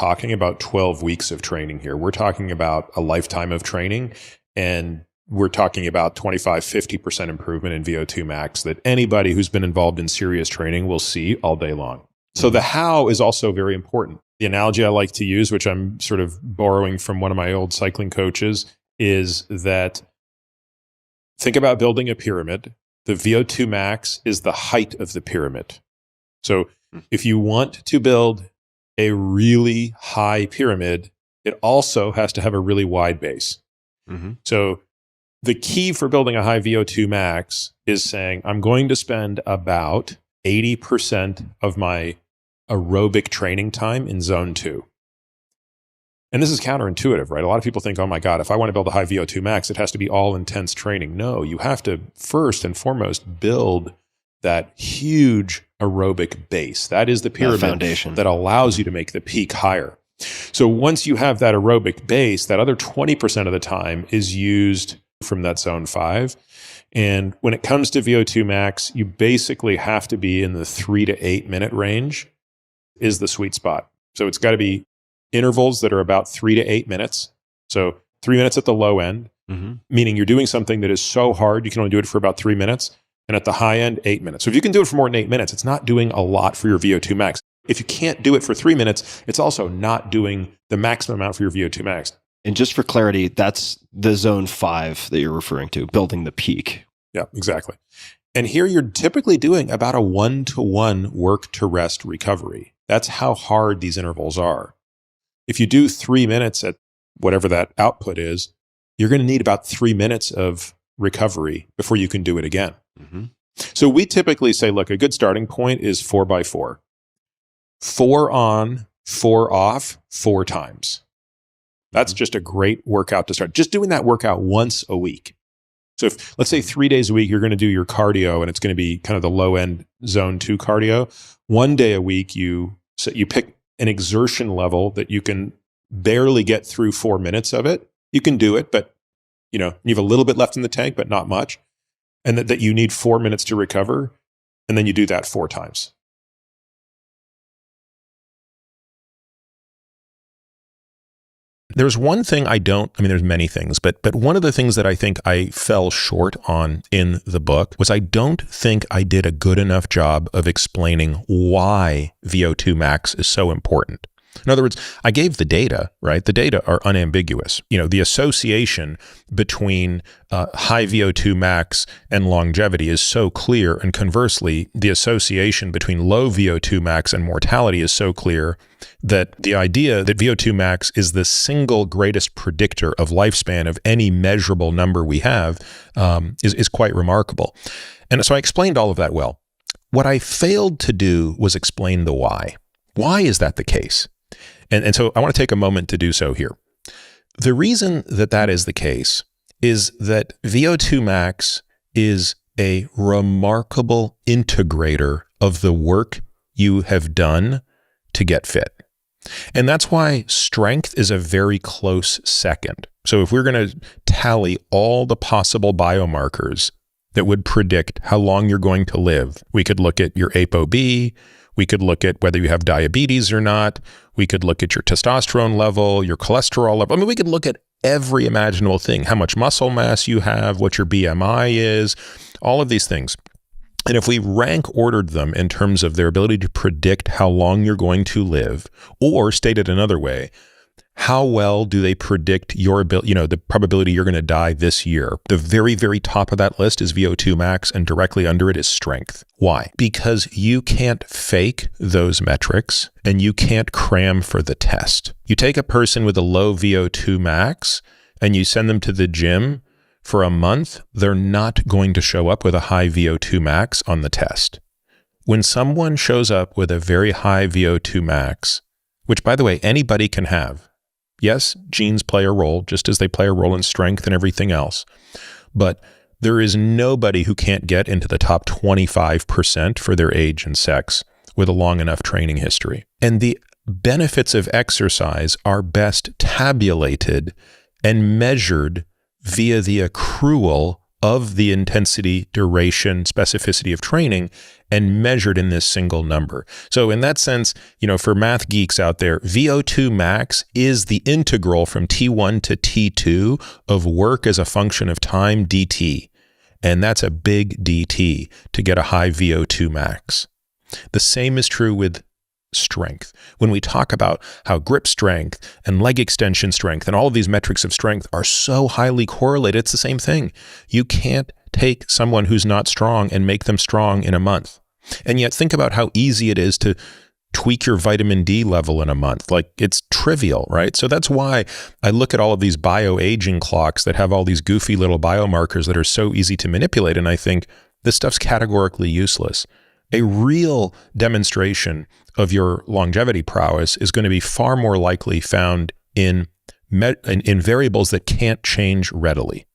talking about 12 weeks of training here. We're talking about a lifetime of training, and we're talking about 25, 50% improvement in VO2 max that anybody who's been involved in serious training will see all day long. So the how is also very important. The analogy I like to use, which I'm sort of borrowing from one of my old cycling coaches, is that think about building a pyramid. The VO2 max is the height of the pyramid. So if you want to build a really high pyramid, it also has to have a really wide base. Mm-hmm. So the key for building a high VO2 max is saying, I'm going to spend about 80% of my aerobic training time in zone 2. And this is counterintuitive, right? A lot of people think, oh my God, if I want to build a high VO2 max, it has to be all intense training. No, you have to first and foremost build that huge aerobic base. That is the pyramid foundation that allows you to make the peak higher. So once you have that aerobic base, that other 20% of the time is used from that zone 5. And when it comes to VO2 max, you basically have to be in the 3 to 8 minute range is the sweet spot. So it's got to be intervals that are about 3 to 8 minutes. So 3 minutes at the low end, meaning you're doing something that is so hard, you can only do it for about 3 minutes. And at the high end, 8 minutes. So if you can do it for more than 8 minutes, it's not doing a lot for your VO2 max. If you can't do it for 3 minutes, it's also not doing the maximum amount for your VO2 max. And just for clarity, that's the zone 5 that you're referring to, building the peak. Yeah, exactly. And here you're typically doing about a 1-to-1 work to rest recovery. That's how hard these intervals are. If you do 3 minutes at whatever that output is, you're going to need about 3 minutes of recovery before you can do it again. Mm-hmm. So we typically say, look, a good starting point is 4x4. 4 on, 4 off, 4 times. That's just a great workout to start. Just doing that workout once a week. So if, let's say 3 days a week, you're going to do your cardio and it's going to be kind of the low end zone 2 cardio. 1 day a week, you pick an exertion level that you can barely get through 4 minutes of it. You can do it, but you have a little bit left in the tank, but not much. And that you need 4 minutes to recover. And then you do that 4 times. There's one thing there's many things, but one of the things that I think I fell short on in the book was I don't think I did a good enough job of explaining why VO2 max is so important. In other words, I gave the data, right? The data are unambiguous. The association between high VO2 max and longevity is so clear. And conversely, the association between low VO2 max and mortality is so clear that the idea that VO2 max is the single greatest predictor of lifespan of any measurable number we have is quite remarkable. And so I explained all of that well. What I failed to do was explain the why. Why is that the case? And so I want to take a moment to do so here. The reason that is the case is that VO2 max is a remarkable integrator of the work you have done to get fit. And that's why strength is a very close second. So if we're going to tally all the possible biomarkers that would predict how long you're going to live, we could look at your ApoB, we could look at whether you have diabetes or not. We could look at your testosterone level, your cholesterol level. We could look at every imaginable thing, how much muscle mass you have, what your BMI is, all of these things. And if we rank ordered them in terms of their ability to predict how long you're going to live, or stated another way, how well do they predict your ability, the probability you're going to die this year? The very, very top of that list is VO2 max, and directly under it is strength. Why? Because you can't fake those metrics and you can't cram for the test. You take a person with a low VO2 max and you send them to the gym for a month, they're not going to show up with a high VO2 max on the test. When someone shows up with a very high VO2 max, which by the way, anybody can have, yes, genes play a role, just as they play a role in strength and everything else. But there is nobody who can't get into the top 25% for their age and sex with a long enough training history. And the benefits of exercise are best tabulated and measured via the accrual of the intensity, duration, specificity of training and measured in this single number. So in that sense, for math geeks out there, VO2Max is the integral from T1 to T2 of work as a function of time dt. And that's a big dt to get a high VO2Max. The same is true with strength. When we talk about how grip strength and leg extension strength and all of these metrics of strength are so highly correlated, it's the same thing. You can't take someone who's not strong and make them strong in a month. And yet think about how easy it is to tweak your vitamin D level in a month. Like, it's trivial, right? So that's why I look at all of these bioaging clocks that have all these goofy little biomarkers that are so easy to manipulate, and I think this stuff's categorically useless. A real demonstration of your longevity prowess is going to be far more likely found in variables that can't change readily.